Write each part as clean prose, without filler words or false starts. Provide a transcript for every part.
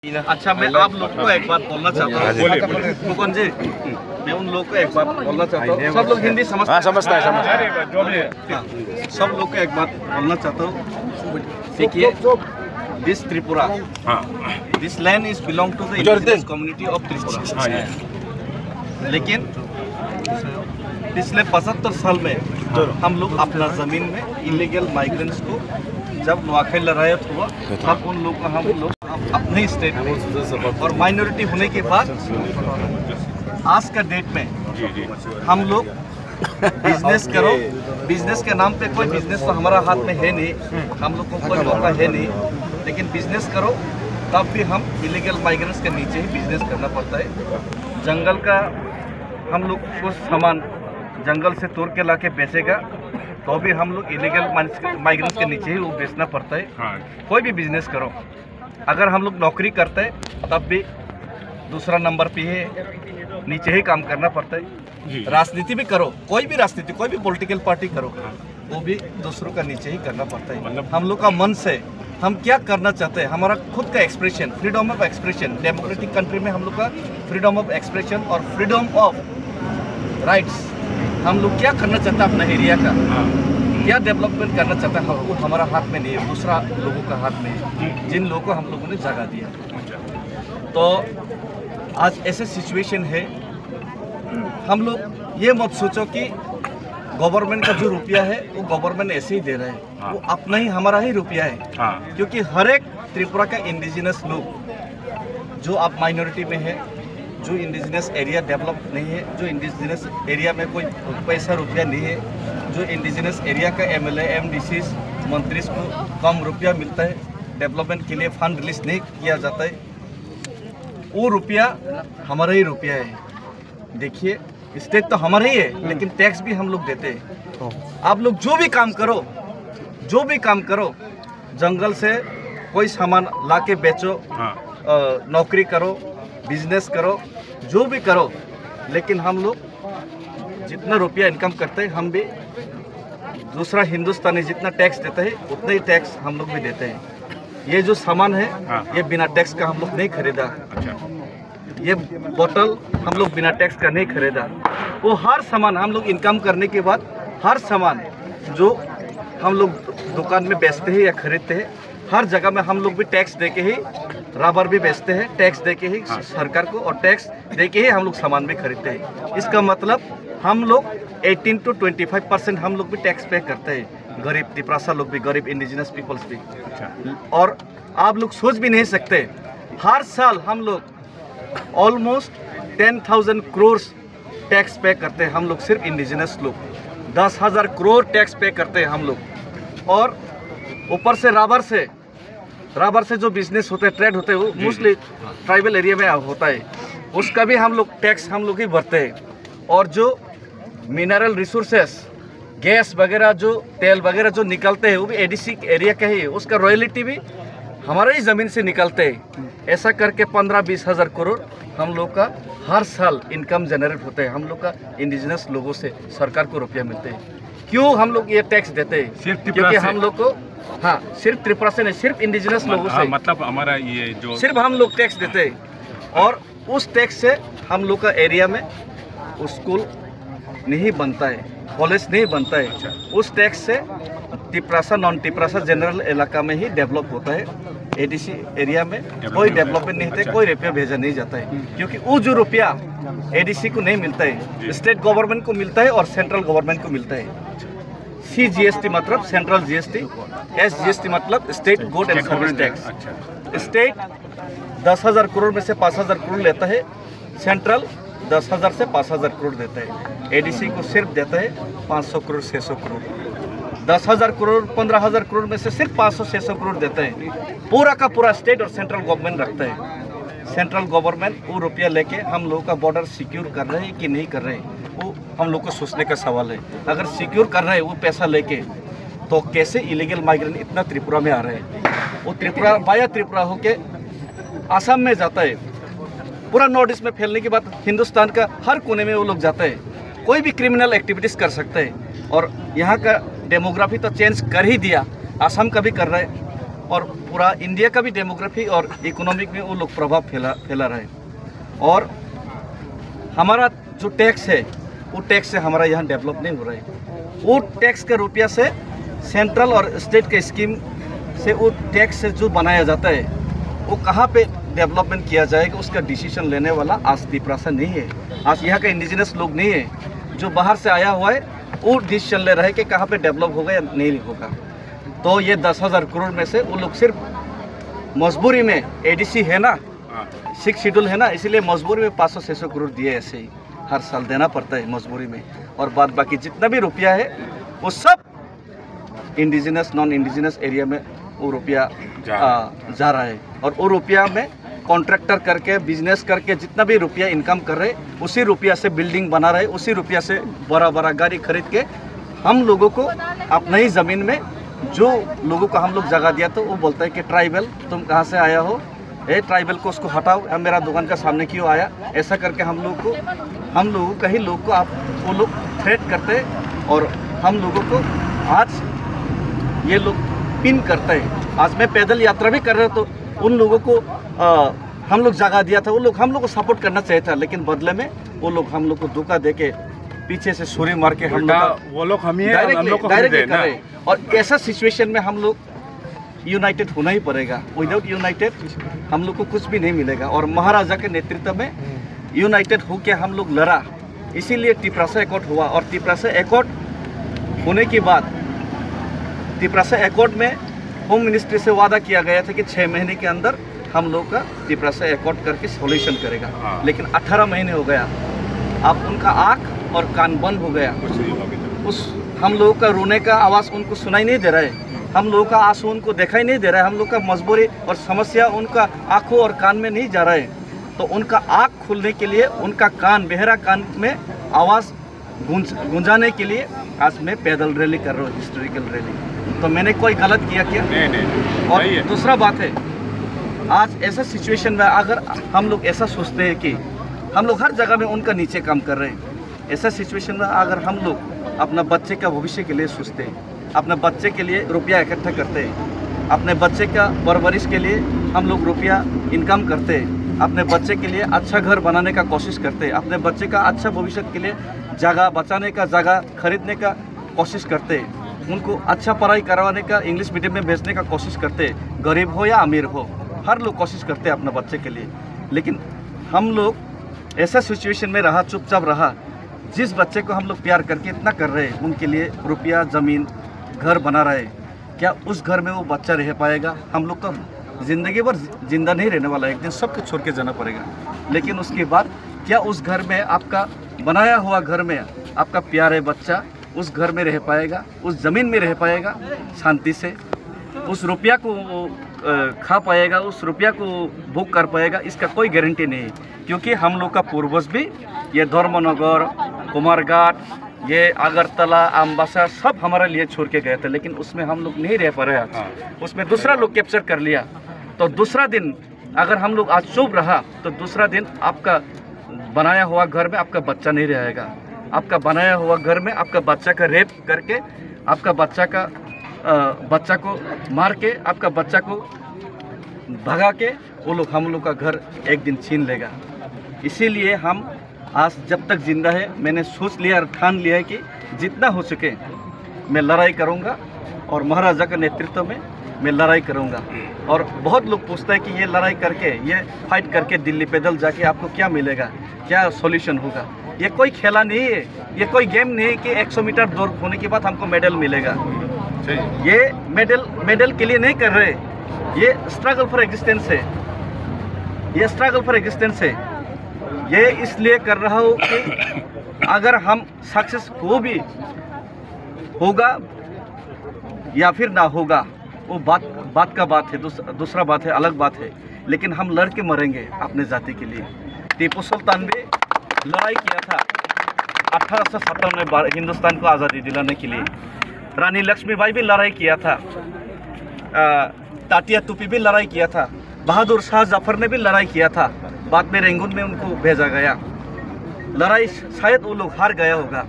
अच्छा, मैं आप लोग को एक बात बोलना चाहता हूँ मुकुंद जी, मैं उन लोग को एक बात बोलना चाहता हूँ। सब लोग हिंदी समझते हैं। सब लोग को एक बात बोलना चाहता हूँ। देखिए, this Tripura, this land is belong to the indigenous community of Tripura. लेकिन पिछले 75 साल में हम लोग अपना जमीन में इलीगल माइग्रेंट्स को, जब नुआखाई लड़ाई हुआ तब उन लोग को हम लोग अपने स्टेट में और माइनॉरिटी होने के बाद आज का डेट में हम लोग बिजनेस करो, बिजनेस के नाम पे कोई बिजनेस तो हमारा हाथ में है नहीं, हम लोग को कोई मौका है नहीं, लेकिन बिजनेस करो तब भी हम इलीगल माइग्रेंट्स के नीचे ही बिजनेस करना पड़ता है। जंगल का हम लोग कुछ सामान जंगल से तोड़ के ला के बेचेगा तो भी हम लोग इलीगल माइग्रेंट्स के नीचे ही वो बेचना पड़ता है। कोई भी बिजनेस करो, अगर हम लोग नौकरी करते हैं तब भी दूसरा नंबर पे ही नीचे ही काम करना पड़ता है। राजनीति भी करो, कोई भी राजनीति, कोई भी पॉलिटिकल पार्टी करो, वो भी दूसरों का नीचे ही करना पड़ता है। मतलब हम लोग का मन से हम क्या करना चाहते हैं, हमारा खुद का expression, freedom of expression, democratic country में हम लोग का फ्रीडम ऑफ एक्सप्रेशन और फ्रीडम ऑफ राइट्स, हम लोग क्या करना चाहते हैं अपना एरिया का, क्या डेवलपमेंट करना चाहता है, वो हमारा हाथ में नहीं है, दूसरा लोगों का हाथ में है, जिन लोगों को हम लोगों ने जगह दिया। तो आज ऐसे सिचुएशन है, हम लोग ये मत सोचो कि गवर्नमेंट का जो रुपया है वो गवर्नमेंट ऐसे ही दे रहा है, वो अपना ही हमारा ही रुपया है। क्योंकि हर एक त्रिपुरा का इंडिजिनस लोग जो आप माइनॉरिटी में है, जो इंडिजिनस एरिया डेवलप नहीं है, जो इंडिजिनस एरिया में कोई पैसा रुपया नहीं है, जो इंडिजिनस एरिया का एमएलए एमडीसी मंत्री को कम रुपया मिलता है, डेवलपमेंट के लिए फंड रिलीज नहीं किया जाता है, वो रुपया हमारा ही रुपया है। देखिए, स्टेट तो हमारा ही है, लेकिन टैक्स भी हम लोग देते हैं। आप लोग जो भी काम करो, जो भी काम करो, जंगल से कोई सामान ला के बेचो, नौकरी करो, बिजनेस करो, जो भी करो, लेकिन हम लोग जितना रुपया इनकम करते हैं, हम भी दूसरा हिंदुस्तानी जितना टैक्स देता है उतना ही टैक्स हम लोग भी देते हैं। ये जो सामान है ये बिना टैक्स का हम लोग नहीं खरीदा। ये बोतल हम लोग बिना टैक्स का नहीं खरीदा। वो हर सामान हम लोग इनकम करने के बाद, हर सामान जो हम लोग दुकान में बेचते हैं या खरीदते हैं, हर जगह में हम लोग भी टैक्स दे के ही, रबर भी बेचते हैं टैक्स दे के ही सरकार को, और टैक्स दे के ही हम लोग सामान भी खरीदते हैं। इसका मतलब हम लोग 18 to 25% हम लोग भी टैक्स पे करते हैं, गरीब त्रिपुरा लोग भी, गरीब इंडिजिनस पीपल्स भी। और आप लोग सोच भी नहीं सकते, हर साल हम लोग ऑलमोस्ट 10,000 करोड़ टैक्स पे करते हैं हम लोग, सिर्फ इंडिजिनस लोग 10,000 करोड़ टैक्स पे करते हैं हम लोग। और ऊपर से रबर से जो बिजनेस होते हैं, ट्रेड होते हैं, वो मोस्टली ट्राइबल एरिया में होता है, उसका भी हम लोग टैक्स हम लोग ही भरते हैं। और जो मिनरल रिसोर्सेस, गैस वगैरह, जो तेल वगैरह जो निकलते हैं, वो भी एडीसी एरिया का ही है, उसका रॉयल्टी भी हमारे ही ज़मीन से निकलते हैं। ऐसा करके 15-20 हज़ार करोड़ हम लोग का हर साल इनकम जनरेट होते हैं, हम लोग का इंडिजिनस लोगों से सरकार को रुपया मिलते हैं। क्यों हम लोग ये टैक्स देते हैं? क्योंकि हम लोग को, हाँ, सिर्फ त्रिपुरा से नहीं, सिर्फ इंडिजिनस लोगों से, मतलब हमारा ये जो सिर्फ हम लोग टैक्स देते हैं। और उस टैक्स से हम लोग का एरिया में स्कूल नहीं बनता है, कॉलेज नहीं बनता है। उस टैक्स से त्रिपुरा नॉन त्रिपुरा जनरल इलाका में ही डेवलप होता है। एडीसी एरिया में कोई डेवलपमेंट नहीं होता है, कोई रुपया भेजा नहीं जाता है, क्योंकि वो जो रुपया एडीसी को नहीं मिलता है, स्टेट गवर्नमेंट को मिलता है और सेंट्रल गवर्नमेंट को मिलता है। CGST मतलब सेंट्रल GST, SGST मतलब state good and service tax. State 10,000 crore में से 5,000 करोड़ लेता है, सेंट्रल 10,000 से 5,000 करोड़ देता है, एडीसी को सिर्फ देता है 500 करोड़ 600 करोड़। 10,000 करोड़ 15,000 करोड़ में से सिर्फ 500-600 करोड़ देता है। पूरा का पूरा स्टेट और सेंट्रल गवर्नमेंट रखता है। सेंट्रल गवर्नमेंट वो रुपया लेके हम लोगों का बॉर्डर सिक्योर कर रहे हैं कि नहीं कर रहे हैं, वो हम लोग को सोचने का सवाल है। अगर सिक्योर कर रहे हैं वो पैसा लेके, तो कैसे इलीगल माइग्रेंट इतना त्रिपुरा में आ रहे हैं? वो त्रिपुरा बाया त्रिपुरा होके आसाम में जाता है, पूरा नॉर्थ ईस्ट में फैलने के बाद हिंदुस्तान का हर कोने में वो लोग जाते हैं, कोई भी क्रिमिनल एक्टिविटीज़ कर सकते हैं। और यहाँ का डेमोग्राफी तो चेंज कर ही दिया, आसाम का भी कर रहा है, और पूरा इंडिया का भी डेमोग्राफी और इकोनॉमिक में वो लोग प्रभाव फैला रहे हैं। और हमारा जो टैक्स है वो टैक्स से हमारा यहाँ डेवलप नहीं हो रहा है। वो टैक्स का रुपया से सेंट्रल और स्टेट के स्कीम से वो टैक्स से जो बनाया जाता है वो कहाँ पे डेवलपमेंट किया जाएगा उसका डिसीजन लेने वाला आज त्रिपुरा नहीं है। आज यहाँ का इंडिजिनस लोग नहीं है, जो बाहर से आया हुआ है वो डिसीजन ले रहा है कि कहाँ पे डेवलप होगा या नहीं होगा। तो ये 10,000 करोड़ में से वो लोग सिर्फ मजबूरी में एडीसी है ना, 6 शेड्यूल है ना, इसीलिए मजबूरी में 500-600 करोड़ दिए, ऐसे ही हर साल देना पड़ता है मजबूरी में। और बाद बाकी जितना भी रुपया है वो सब इंडिजिनस नॉन इंडिजिनस एरिया में वो रुपया जा रहा है। और वो रुपया में कॉन्ट्रैक्टर करके बिजनेस करके जितना भी रुपया इनकम कर रहे उसी रुपया से बिल्डिंग बना रहे, उसी रुपया से बड़ा बड़ा गाड़ी खरीद के हम लोगों को अपने ही ज़मीन में जो लोगों को हम लोग जगह दिया तो वो बोलता है कि ट्राइबल तुम कहाँ से आया हो, ट्राइबल को उसको हटाओ, मेरा दुकान का सामने क्यों आया, ऐसा करके हम लोगों का ही लोग को आप वो लोग थ्रेट करते और हम लोगों को आज ये लोग पिन करते हैं। आज मैं पैदल यात्रा भी कर रहा तो उन लोगों को हम लोग जगह दिया था, वो लोग हम लोग को सपोर्ट करना चाहिए था, लेकिन बदले में वो लोग हम लोग को धोखा दे के पीछे से छुरी मार के हम लोग डायरेक्टली कर रहे। और ऐसा सिचुएशन में हम लोग यूनाइटेड होना ही पड़ेगा। विदाउट यूनाइटेड हम लोग को कुछ भी नहीं मिलेगा। और महाराजा के नेतृत्व में यूनाइटेड होकर हम लोग लड़ा, इसीलिए त्रिपुरा एकॉर्ड हुआ। और त्रिपुरा एकॉर्ड होने के बाद त्रिपुरा एकॉर्ड में होम मिनिस्ट्री से वादा किया गया था कि 6 महीने के अंदर हम लोग का त्रिपुरा एकॉर्ड करके सॉल्यूशन करेगा, लेकिन 18 महीने हो गया। अब उनका आँख और कान बंद हो गया, उस हम लोगों का रोने का आवाज़ उनको सुनाई नहीं दे रहा है, हम लोगों का आंसू उनको दिखाई नहीं दे रहा है, हम लोग का मजबूरी और समस्या उनका आँखों और कान में नहीं जा रहा है। तो उनका आँख खुलने के लिए, उनका कान बहरा कान में आवाज़ गूंजाने के लिए आज मैं पैदल रैली कर रहा हूँ, हिस्टोरिकल रैली। तो मैंने कोई गलत किया क्या? नहीं। और दूसरा बात है, आज ऐसा सिचुएशन में अगर हम लोग ऐसा सोचते हैं कि हम लोग हर जगह में उनका नीचे काम कर रहे हैं, ऐसा सिचुएशन में अगर हम लोग अपना बच्चे का भविष्य के लिए सोचते हैं, अपने बच्चे के लिए रुपया इकट्ठा करते हैं, अपने बच्चे का परवरिश के लिए हम लोग रुपया इनकम करते हैं, अपने बच्चे के लिए अच्छा घर बनाने का कोशिश करते हैं, अपने बच्चे का अच्छा भविष्य के लिए जगह बचाने का, जगह खरीदने का कोशिश करते हैं, उनको अच्छा पढ़ाई करवाने का, इंग्लिश मीडियम में भेजने का कोशिश करते हैं, गरीब हो या अमीर हो, हर लोग कोशिश करते हैं अपने बच्चे के लिए। लेकिन हम लोग ऐसा सिचुएशन में रहा, चुपचाप रहा। जिस बच्चे को हम लोग प्यार करके इतना कर रहे हैं, उनके लिए रुपया, ज़मीन, घर बना रहे, क्या उस घर में वो बच्चा रह पाएगा? हम लोग का ज़िंदगी भर जिंदा नहीं रहने वाला, एक दिन सब कुछ छोड़ के जाना पड़ेगा। लेकिन उसके बाद क्या उस घर में, आपका बनाया हुआ घर में आपका प्यारे बच्चा उस घर में रह पाएगा, उस ज़मीन में रह पाएगा शांति से, उस रुपया को खा पाएगा, उस रुपया को भोग कर पाएगा? इसका कोई गारंटी नहीं है, क्योंकि हम लोग का पूर्वज भी ये धर्मनगर, कुमारघाट, ये अगरतला, अम्बासा सब हमारे लिए छोड़ के गए थे, लेकिन उसमें हम लोग नहीं रह पा रहे। उसमें दूसरा लोग कैप्चर कर लिया। तो दूसरा दिन अगर हम लोग आज चुप रहा तो दूसरा दिन आपका बनाया हुआ घर में आपका बच्चा नहीं रहेगा। आपका बनाया हुआ घर में आपका बच्चा का रेप करके, आपका बच्चा को मार के, आपका बच्चा को भगा के वो लोग हम लोग का घर एक दिन छीन लेगा। इसीलिए हम आज जब तक जिंदा है, मैंने सोच लिया और ठान लिया है कि जितना हो सके मैं लड़ाई करूंगा और महाराजा के नेतृत्व में मैं लड़ाई करूंगा। और बहुत लोग पूछते हैं कि ये लड़ाई करके, ये फाइट करके दिल्ली पैदल जाके आपको क्या मिलेगा, क्या सॉल्यूशन होगा? ये कोई खेला नहीं है, ये कोई गेम नहीं है कि 100 मीटर दौड़ होने के बाद हमको मेडल मिलेगा। ये मेडल के लिए नहीं कर रहे, ये स्ट्रगल फॉर एग्जिस्टेंस है, ये स्ट्रगल फॉर एग्जिस्टेंस है। ये इसलिए कर रहा हूँ कि अगर हम सक्सेस हो भी होगा या फिर ना होगा, वो बात का बात है, दूसरा बात है, अलग बात है, लेकिन हम लड़ के मरेंगे अपने जाति के लिए। टीपू सुल्तान भी लड़ाई किया था 1857 में हिंदुस्तान को आज़ादी दिलाने के लिए। रानी लक्ष्मीबाई भी लड़ाई किया था, तात्या टोपे भी लड़ाई किया था, बहादुर शाह जफर ने भी लड़ाई किया था। बाद में रेंगून में उनको भेजा गया। लड़ाई शायद वो लोग हार गया होगा,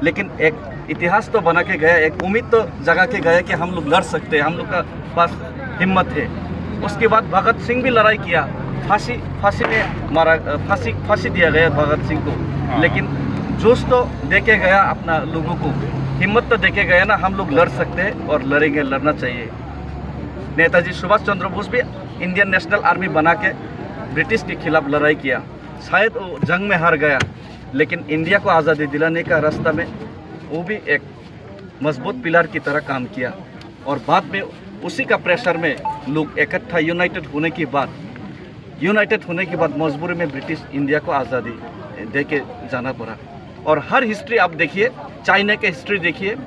लेकिन एक इतिहास तो बना के गया, एक उम्मीद तो जगा के गया कि हम लोग लड़ सकते हैं, हम लोग का पास हिम्मत है। उसके बाद भगत सिंह भी लड़ाई किया, फांसी में मारा, फांसी दिया गया भगत सिंह को। लेकिन जोश तो देके गया अपना लोगों को, हिम्मत तो देके गया ना, हम लोग लड़ सकते हैं और लड़ेंगे, लड़ना चाहिए। नेताजी सुभाष चंद्र बोस भी इंडियन नेशनल आर्मी बना के ब्रिटिश के खिलाफ लड़ाई किया। शायद वो जंग में हार गया, लेकिन इंडिया को आज़ादी दिलाने का रास्ता में वो भी एक मजबूत पिलर की तरह काम किया। और बाद में उसी का प्रेशर में लोग इकट्ठा यूनाइटेड होने के बाद मजबूरी में ब्रिटिश इंडिया को आज़ादी दे के जाना पड़ा। और हर हिस्ट्री आप देखिए, चाइना के हिस्ट्री देखिए,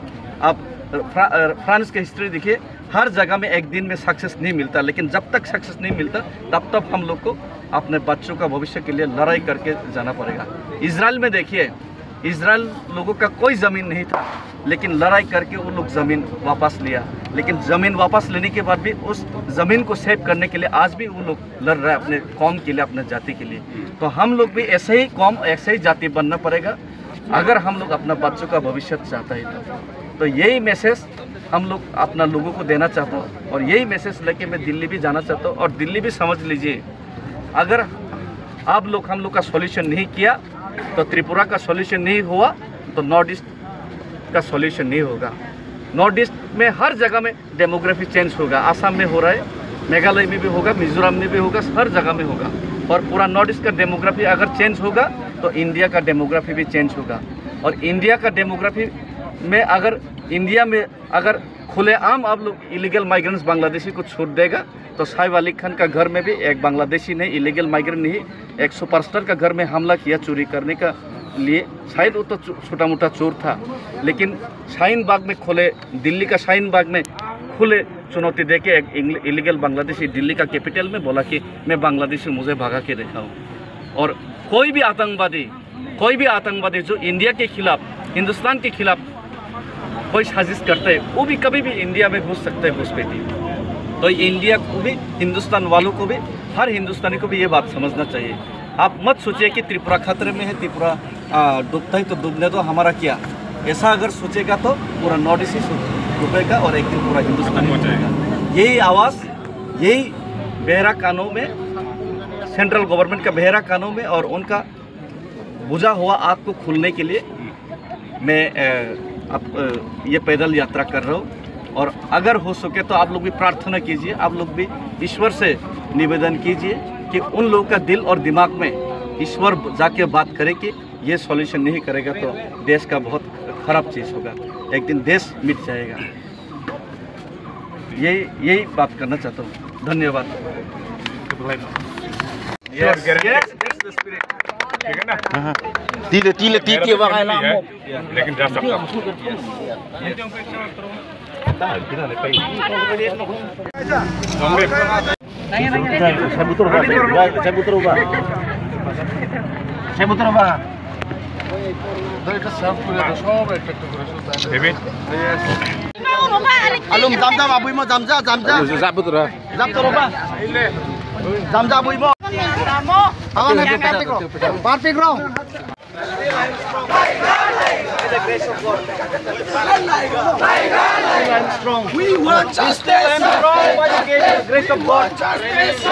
आप फ्रांस के हिस्ट्री देखिए, हर जगह में एक दिन में सक्सेस नहीं मिलता। लेकिन जब तक सक्सेस नहीं मिलता तब तक हम लोग को अपने बच्चों का भविष्य के लिए लड़ाई करके जाना पड़ेगा। इजराइल में देखिए, इजराइल लोगों का कोई ज़मीन नहीं था, लेकिन लड़ाई करके वो लोग ज़मीन वापस लिया। लेकिन ज़मीन वापस लेने के बाद भी उस ज़मीन को सेव करने के लिए आज भी वो लोग लड़ रहे हैं अपने कौम के लिए, अपने जाति के लिए। तो हम लोग भी ऐसे ही कौम, ऐसे ही जाति बनना पड़ेगा अगर हम लोग अपना बच्चों का भविष्य चाहता है। तो यही मैसेज हम लोग अपना लोगों को देना चाहता हूँ, और यही मैसेज लेके मैं दिल्ली भी जाना चाहता हूँ। और दिल्ली भी समझ लीजिए, अगर आप लोग हम लोग का सॉल्यूशन नहीं किया तो त्रिपुरा का सॉल्यूशन नहीं हुआ तो नॉर्थ ईस्ट का सॉल्यूशन नहीं होगा। नॉर्थ ईस्ट में हर जगह में डेमोग्राफी चेंज होगा। आसाम में हो रहा है, मेघालय में भी होगा, मिजोरम में भी होगा, हर जगह में होगा। और पूरा नॉर्थ ईस्ट का डेमोग्राफी अगर चेंज होगा तो इंडिया का डेमोग्राफी भी चेंज होगा। और इंडिया का डेमोग्राफी में अगर इंडिया में अगर खुलेआम आप लोग इलीगल माइग्रेंट्स बांग्लादेशी को छूट देगा तो साइफ अली खान का घर में भी एक बांग्लादेशी ने इलीगल माइग्रेंट नहीं, एक सुपरस्टार का घर में हमला किया चोरी करने का लिए। शायद वो तो छोटा मोटा चोर था, लेकिन शाहीन बाग में खुले, दिल्ली का शाहीन बाग में खुले चुनौती दे के एक इलीगल बांग्लादेशी दिल्ली का कैपिटल में बोला कि मैं बांग्लादेशी, मुझे भगा के देखा हूँ। और कोई भी आतंकवादी जो इंडिया के खिलाफ, हिंदुस्तान के खिलाफ कोई साजिश करता है, वो भी कभी भी इंडिया में घुस सकता है घुसपैठी। तो इंडिया को भी, हिंदुस्तान वालों को भी, हर हिंदुस्तानी को भी ये बात समझना चाहिए। आप मत सोचिए कि त्रिपुरा खतरे में है, त्रिपुरा डूबता ही तो डूबने दो, हमारा क्या। ऐसा अगर सोचेगा तो पूरा नॉर्थ ईस्ट डूबेगा और एक दिन पूरा हिंदुस्तान हो जाएगा। यही आवाज़, यही बहरा कानों में, सेंट्रल गवर्नमेंट का बहरा कानों में और उनका बुझा हुआ आग को खोलने के लिए मैं अब ये पैदल यात्रा कर रहा हूँ। और अगर हो सके तो आप लोग भी प्रार्थना कीजिए, आप लोग भी ईश्वर से निवेदन कीजिए कि उन लोगों का दिल और दिमाग में ईश्वर जाके बात करे कि ये सॉल्यूशन नहीं करेगा तो देश का बहुत खराब चीज़ होगा, एक दिन देश मिट जाएगा। यही बात करना चाहता हूँ। धन्यवाद। ठीक है ना? तीले वाला लेकिन जा सकता Alum zamza abuy mo zamza Zabut ra. Zamza abuy mo. Awan na perfect wrong. Strong. We want justice. Strong by the grace of God. Justice.